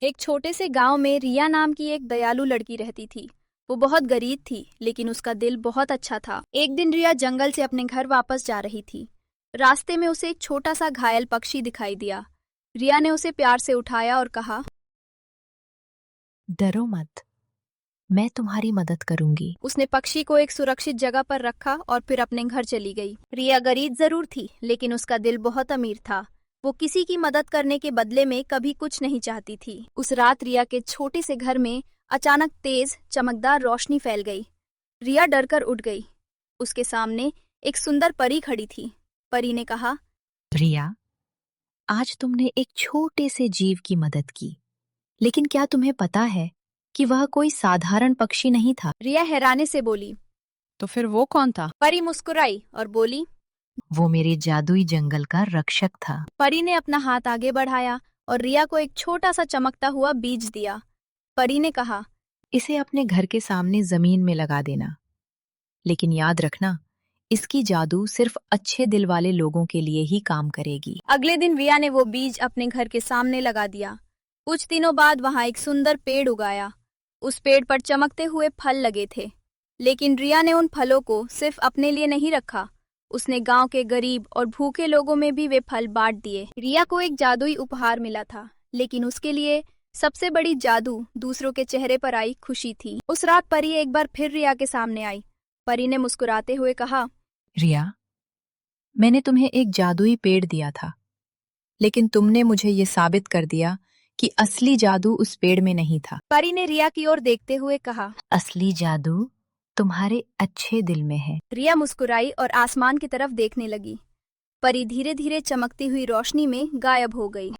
एक छोटे से गांव में रिया नाम की एक दयालु लड़की रहती थी। वो बहुत गरीब थी, लेकिन उसका दिल बहुत अच्छा था। एक दिन रिया जंगल से अपने घर वापस जा रही थी। रास्ते में उसे एक छोटा सा घायल पक्षी दिखाई दिया। रिया ने उसे प्यार से उठाया और कहा, डरो मत, मैं तुम्हारी मदद करूंगी। उसने पक्षी को एक सुरक्षित जगह पर रखा और फिर अपने घर चली गई। रिया गरीब जरूर थी, लेकिन उसका दिल बहुत अमीर था। वो किसी की मदद करने के बदले में कभी कुछ नहीं चाहती थी। उस रात रिया के छोटे से घर में अचानक तेज चमकदार रोशनी फैल गई। रिया डरकर उठ गई। उसके सामने एक सुंदर परी खड़ी थी। परी ने कहा, रिया, आज तुमने एक छोटे से जीव की मदद की, लेकिन क्या तुम्हें पता है कि वह कोई साधारण पक्षी नहीं था? रिया हैरानी से बोली। तो फिर वो कौन था? परी मुस्कुराई और बोली। वो मेरे जादुई जंगल का रक्षक था। परी ने अपना हाथ आगे बढ़ाया और रिया को एक छोटा सा चमकता हुआ बीज दिया। परी ने कहा, इसे अपने घर के सामने जमीन में लगा देना, लेकिन याद रखना, इसकी जादू सिर्फ अच्छे दिल वाले लोगों के लिए ही काम करेगी। अगले दिन रिया ने वो बीज अपने घर के सामने लगा दिया। कुछ दिनों बाद वहां एक सुंदर पेड़ उगाया। उस पेड़ पर चमकते हुए फल लगे थे। लेकिन रिया ने उन फलों को सिर्फ अपने लिए नहीं रखा। उसने गांव के गरीब और भूखे लोगों में भी वे फल बांट दिए। रिया को एक जादुई उपहार मिला था, लेकिन उसके लिए सबसे बड़ी जादू दूसरों के चेहरे पर आई खुशी थी। उस रात परी एक बार फिर रिया के सामने आई। परी ने मुस्कुराते हुए कहा, रिया, मैंने तुम्हें एक जादुई पेड़ दिया था, लेकिन तुमने मुझे ये साबित कर दिया कि असली जादू उस पेड़ में नहीं था। परी ने रिया की ओर देखते हुए कहा। असली जादू तुम्हारे अच्छे दिल में है। रिया मुस्कुराई और आसमान की तरफ देखने लगी। परी धीरे धीरे चमकती हुई रोशनी में गायब हो गई।